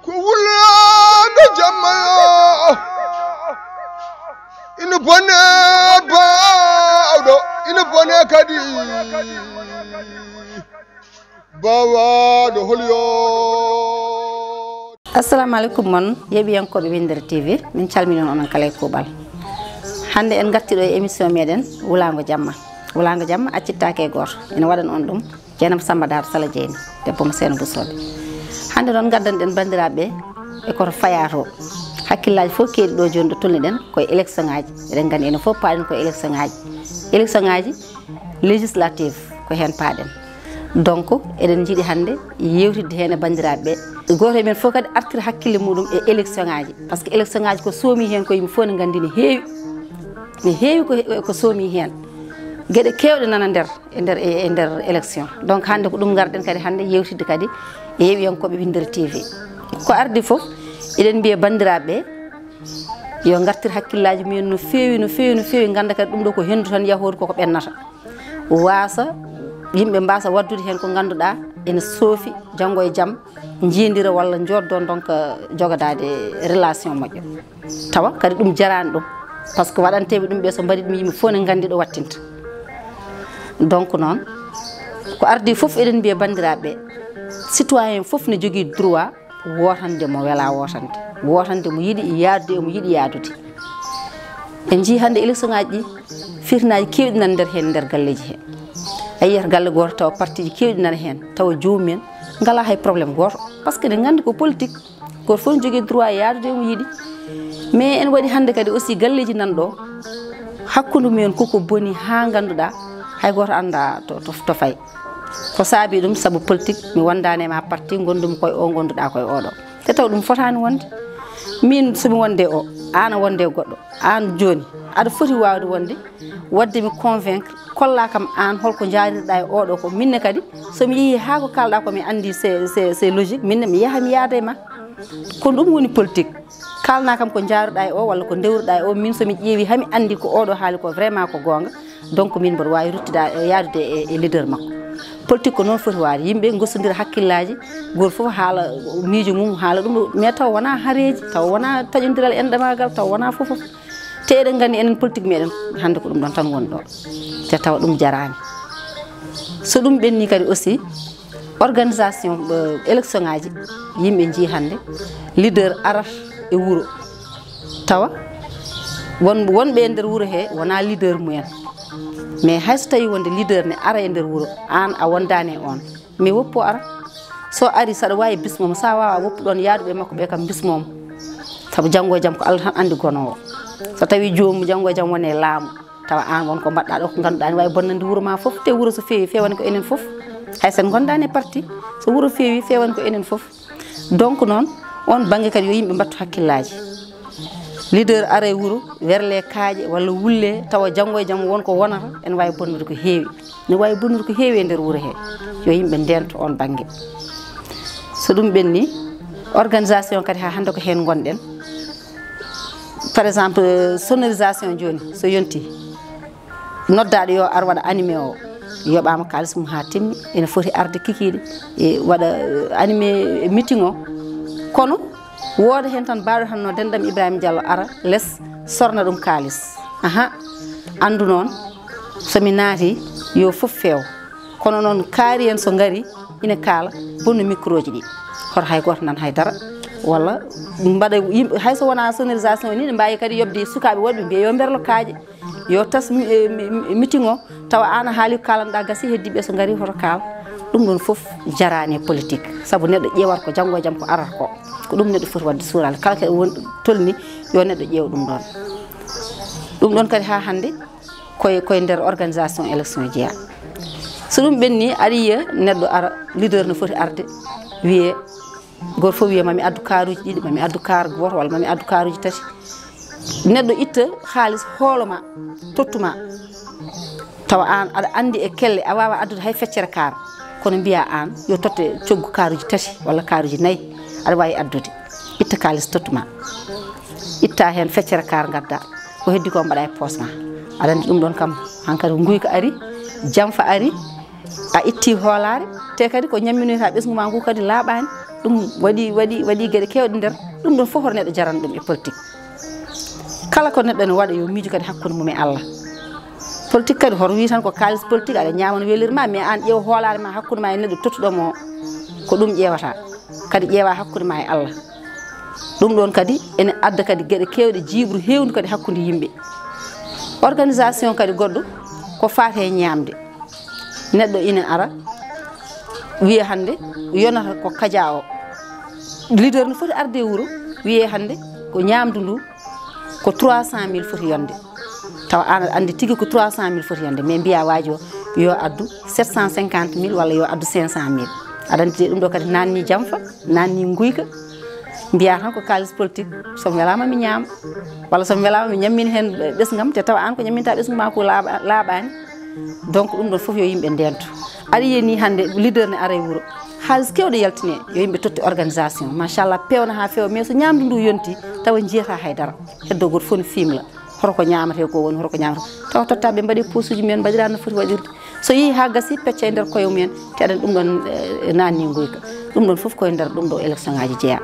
wulaga jammayo ina bone bawdo ina bone kadi bawado holyo. Assalamu alaikum mon yebiyankoɓe Winder TV min calminon onon kala e kuuɓal. Hande en gartiɗo e émission meɗen Wulago Jamma. Wulago Jamma accittake e goto ina waɗan on ɗum Dieynaba Samba Dar Sala Dieyni debbo mo Seeno Busoɓe. Hande noon gaddanɗen bandiraɓe e koto fayato hakkillaji fof keeɗi ɗo joni ɗo tolniɗen koye élection ngaji eɗen gandi enen fof paaɗen koye élection ngaji législative ko hen paaɗen. Donc eɗen jiiɗi hande yewtidde hen e bandiraɓe goto men fof kadi artira hakkille muɗum e élection ngaji par ce que élection ngaji ko soomi hen ko yimɓe fof ne gandi ne heewi ko soomi hen gueɗe kewɗe nana e nder élection. Donc hande ko ɗum garɗen kadi hande yewtidde kadi e yeɓiyankoɓe Winder TV. Ko ardi fof eɗen mbiya bandiraɓe yo gartir hakkillaji mumen no fewi ganda kadi ɗum ɗo ko hendu tan yahoru koko ɓennata wasa yimɓe mbasa waddude hen ko ganduɗa ene soofi janggo e jaam jindira walla joddo donc jogadade relation moƴƴo tawa kadi ɗum jarani ɗum par ce que waɗanteɓe ɗum ɓe so mbaɗi ɗum yimɓe fof ne gandi ɗo wattinta. Donc noon ko ardi fof eɗen mbiya bandiraɓe citoyen fof ne jogui droit wotande mo wela wotande mo yiiɗi yaadude mo yiiɗi yaadude. En jii hande élection ngaji ɗi firnaji kewɗi nan nder hen nder galleji he a yiyata galle goto tawa parti ji kewɗi nana hen tawa jomumen ngala hay probléme goto par ce que ne gandi ko politique goto fof ne jogui droit yaadude mo yiiɗi. Mais en waɗi hande kadi aussi galleji nan ɗo hakkude mumen koko boni ha ganduɗa hay goto anda to fayi ko saabi ɗum saabu politique mi wondani ma parti gondumi koye o gonduɗa koye oɗo te taw ɗum fotani wonde. Min somi wonde o an a wonde goɗɗo an joni aɗa foti wawde wonde wadde mi convaincre kolla kam an holko jarirɗa e oɗo ko minne kadi somi yeehi ha ko kalɗa ko mi andi c'est logique minne mi yaaha mi yaada e ma ko ɗum woni politique. Kalna kam ko jaruɗa e o walla ko dewruɗa e o min somi ƴeewi hami andi ko oɗo haali ko vraiment ko gonga donc min mboɗo wawi ruttida yaadude e leader makko. Politique ko noon foti waade yimɓe gossodira hakkillaji goto foof haala miijo mum haala ɗum mais taw wona haareji taw wona taƴodiral enɗemagal taw wona foof te eɗen gandi enen politique meɗen hande ko ɗum ɗon tan woni ɗo te tawa ɗum jarani. So ɗum ɓenni kadi aussi organisation élection ngaji yimɓe jii hande leader arat e wuuro tawa wonɓe e nder wuuro he wona leader mumen mais hayso tawi wonde leader ne ara e nder wuuro an a wondani e on mais woppo ara so ari saɗa wawi bismomo sa wawa woppuɗon yaaduɓe makko ɓe kam bismomo saabu janggo e jaam ko Allah tan andi gonowo. So tawi jomum janggo e jaam wone laamu tawa an wonko mbaɗɗa ɗo ko ganduɗa ne wawi bonnande wuuro ma foof te wuuro so fewi fewani ko enen foof hay sen gondani e parti so wuuro fewi fewani ko enen foof. Donc noon on banggue kadi yo yimɓe mbattu hakkillaji leader are wuuro werle kaaƴe walla wulle tawa janggo e jaam wonko wonata ene wawi bonnude ko heewi ne wawi bonnude ko heewi e nder wuuro he yo yimɓe ndento on banggue. So ɗum ɓenni organisation kadi ha hande ko hen gonɗen par exemple sonorisation joni so yonti noddaɗo yo ar waɗa animé o yoɓama kalis mum ha timmi ene foti arde kikiɗe e waɗa animé meeting o kono wooda hen tan mbaɗo tan no Dendam Ibrahima Diallo ara less sorna ɗum kalis andu noon somi naati yo fof feew kono noon kaari en so ngari ina kaala bonno micro ji ɗi hoto hay goto nan haydara walla mbaɗa yimɓe hayso wona sonorisation ni ne mbawi kadi yobde sukaɓe wonɓe mbiya yo berlo kaaje yo tas meeting o tawa an a haali ko kalanɗa gasi heddiɓe so ngari hoto kaala ɗum ɗon foof jarani politique saabu neɗɗo ƴewata ko janggo e jaam ko arata ko ɗum neɗɗo foti wadde suural kala kadi won tolni yo neɗɗo ƴeewa ɗum ɗon kadi ha hande koye nder organisation élection jeeya. So ɗum ɓenni aɗa yiya neɗɗo ara leader no foti arde wiye goto fof wiya mami addu karuji ɗiɗi mami addu kar goto walla mami addu karuji tati neɗɗo itta haalis hooloma tottuma tawa an aɗa andi e kelle a wawa addude hay feccere kar kono mbiya an yo totte coggu karuji tati walla karuji nayyi aɗa wawi addude itta kalis tottuma itta hen feccere kar gadda ko heddi ko mbaɗa e poos ma aɗa andi ɗum ɗon kam hankkadi guyka ari jamfa ari a itti hoolare te kadi ko ñamminoyta ɓesgu ma ngu kadi laaɓani ɗum waɗi gueɗe kewɗe nder ɗum ɗon fof hoto neɗɗo jarana ɗum e politique kala ko neɗɗo ne waɗa yo miijo kadi hakkude mum e Allah politique kadi hoto wi tan ko kalis politique aɗa ñama no welirma mais an ƴeew hoolare ma hakkude ma e neɗɗo tottuɗomo ko ɗum ƴeewata kadi ƴeewa hakkude ma e Allah ɗum ɗon kadi ene adda kadi gueɗe kewɗe jibru hewndu kadi hakkude yimɓe organisation kadi goɗɗo ko faate e ñamde neɗɗo ina ara wiye hande yonata ko kadia o leader no foti arde wuuro wiye hande ko ñamdu ndu ko 300 000 foti yonde taw an andi tigi ko 300 000 foti yonde mais mbiya waaji o yo addu 750 000 walla yo addu 500 000 aɗa andi ɗum ɗo kadi nanni jamfa nanni guyka mbiya tan ko kalis politique somi welama mi ñaama walla somi welama mi ñammina hen ɓesgam te tawa an ko ñamminta ɓesgu ma ko laaɓani donc ɗum ɗon foof yo yimɓe ndento aɗa yiyani hande leader ne ara e wuuro haalis kewɗe yaltine yo yimɓe totti organisation machallah pewna ha fewa mais so ñamdu ndu yonti tawa jiyata haydara heddo goto fof ne fimla hoto ko ñamate ko woni hoto ko ñamata tawa totta ɓe mbaɗi posuji mumen mbaɗira no foti waɗirde so yeehi ha gasi pecca e nder koye mumen te aɗa ɗum ɗon nanni guyka ɗum ɗon foof koye nder ɗum ɗo élection ngaji jeeya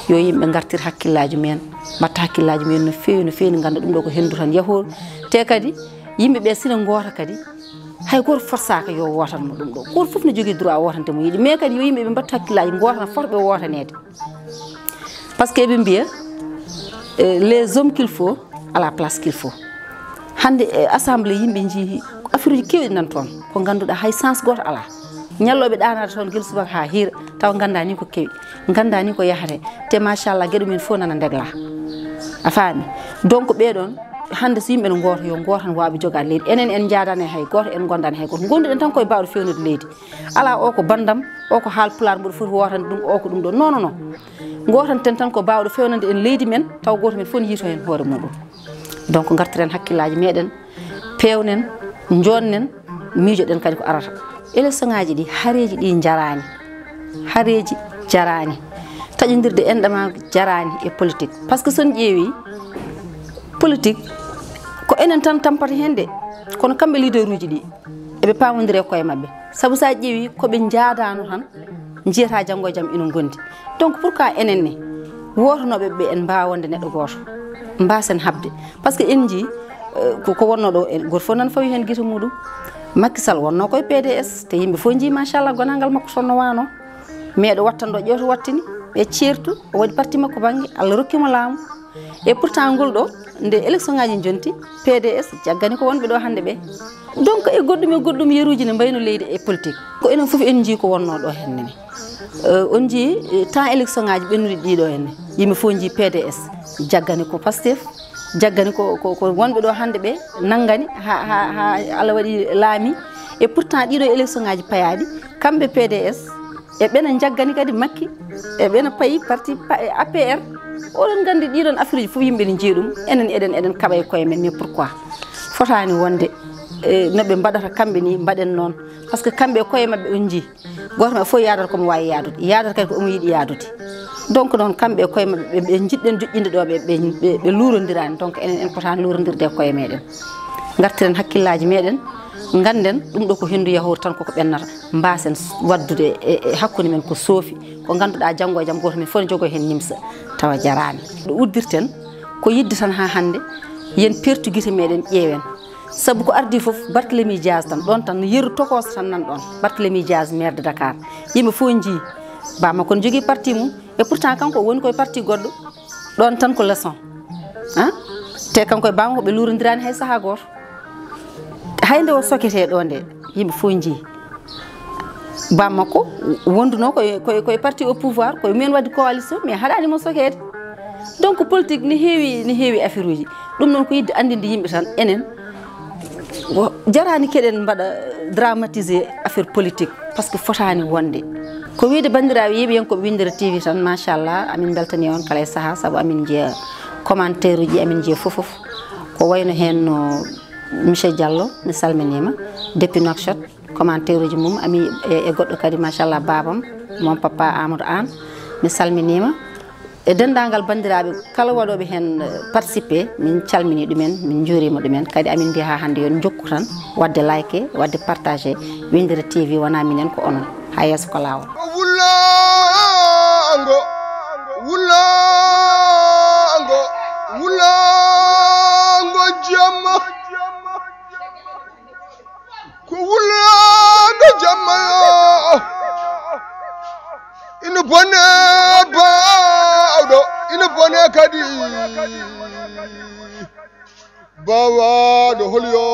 yo yimɓe gartir hakkillaji mumen mbatta hakkillaji mumen no fewi no ganda ɗum ɗo ko hendu tan yahoru te kadi yimɓeɓe sina goota kadi hay goto forsaka yo wotanmo ɗum ɗo goto foof ne jogui droit wotante mo yiiɗi mais kadi yo yimɓeɓe mbatta hakkillaji gotana fotɓe wotanede par ce que eɓe mbiya les hommes qu'il faut à la place qu'il faut hande assemblée yimɓe jii affaire uji kewɗi nan toon ko ganduɗa hay sens goto ala ñalloɓe ɗanade toon guila subaka ha hiira taw gandani ko kewi gandani ko yahate te machallah gueɗe mumen fof nana degla a faami donc ɓeɗon hande so yimɓe no goto yo goto tan waɓe jogade leydi enen en jadani hay goto en gondani hay goto gonduɗen tan koye mbawɗo fewnude leydi ala o ko bandam o ko haal pular mboɗo foti wotande ɗum o ko ɗum ɗo non non non gotanten tan ko mbawɗo fewnande en leydi men taw goto men fof ne yiito hen hoore muɗum donc gartiren hakkillaji meɗen pewnen jonnen miijoɗen kadi ko arata élection ngaji ɗi haareji ɗi jarani taƴodirde enɗama jarani e politique par ce que son ƴeewi politique ko enen tan tampata hen de kono kamɓe leader uji ɗi eɓe pamodiri e koye mabɓe saabu sa ƴeewi koɓe jaadano tan jiyata janggo e jaam ina gondi donc pourquoi enen ne wotonoɓeɓe en mbawa wonde neɗɗo goto mbasen habde par ce que en jii ko wonno ɗo goto fof nan fawi hen guite muɗum Macky Sall wonno koye PDS te yimɓe fof jii machallah gonangal makko sonno wano mais ɗo wattanɗo ƴewto wattini ɓe ceertu o waɗi parti makko banggue Allah rokkimo laamu et pourtant ngol ɗo nde élection ngaji jonti PDS jaggani ko wonɓe ɗo hande ɓe donc e goɗɗum yeruji ne mbayno leydi e politique ko enen foof en jii ko wonno ɗo hennene on jii temps élection ngaji ɓennuɗi ɗiɗo henne yimɓe fof jii PDS jaggani ko Pastef jaggani ko wonɓe ɗo hande ɓe nanggani ha Allah waɗi laami et pourtant ɗiɗo élection ngaji payaɗi kamɓe PDS e ɓena jaggani kadi Macky e ɓena payi parti APR oɗon gandi ɗiɗon affaire ji fof yimɓe ne jii ɗum enen eɗen kaɓa e koye men mais pourquoi fotani wonde noɓe mbaɗata kamɓe ni mbaɗen noon par ce que kamɓe e koye mabɓe on jii goto maɓɓe fof yadata komo wawi yadude yadata kadi ko omo yiiɗi yadude donc noon kamɓe e koye mabɓe ɓe jiɗɗen joƴƴinde ɗo ɓe lurodirani donc enen en potani lurodirde e koye meɗen gartiren hakkillaji meɗen ganden ɗum ɗo ko hendu yahoru tan koko ɓennata mbasen waddude e hakkude men ko soofi ko ganduɗa janggo e jaam goto men fof ne jogo hen ñimsa tawa jarani ɗo uddirten ko yidde tan ha hande yen pertu guite meɗen ƴeewen saabu ko ardi foof Barthélémy Dias tan ɗon tan no yeru tokoso tan nan ɗon Barthélémy Dias maire de Dakar yimɓe fof jii bama kono jogui parti mum et pourtant kanko woni koye parti goɗɗo ɗon tan ko leçon te kanko e bama koɓe lurodirani hay saaha goto hayde o sokete ɗo nde yimɓe fof jii bammakko wonduno koye parti au pouvoir koye mumen wadde coalition mais haɗanimo sokede donc politique ne heewi affaire uji ɗum noon ko yidde andinde yimɓe tan enen jarani keɗen mbaɗa dramatiser affaire politique par ce que fotani wonde ko wiide bandiraɓe yeeɓiyankoɓe Windere TV tan machallah amin beltani on kala e saaha saabu amin jeeya commentaire uji amin jeeya fofoof ko wayno hen no monsieur Diallo mi salminima depuis Nouakchott commentaire uji mum ami e goɗɗo kadi machallah babam mon papa Amadou An mi salminima e dendagal bandiraɓe kala waɗoɓe hen participé min calmini ɗumen min juurima ɗumen kadi amin mbiya ha hande yon jokku tan wadde like wadde partagé Windere TV wona minen ko onon ha yesso ko lawol ko wulaanga jamma ina bone baawɗo ina bone kadi bawaɗo holyo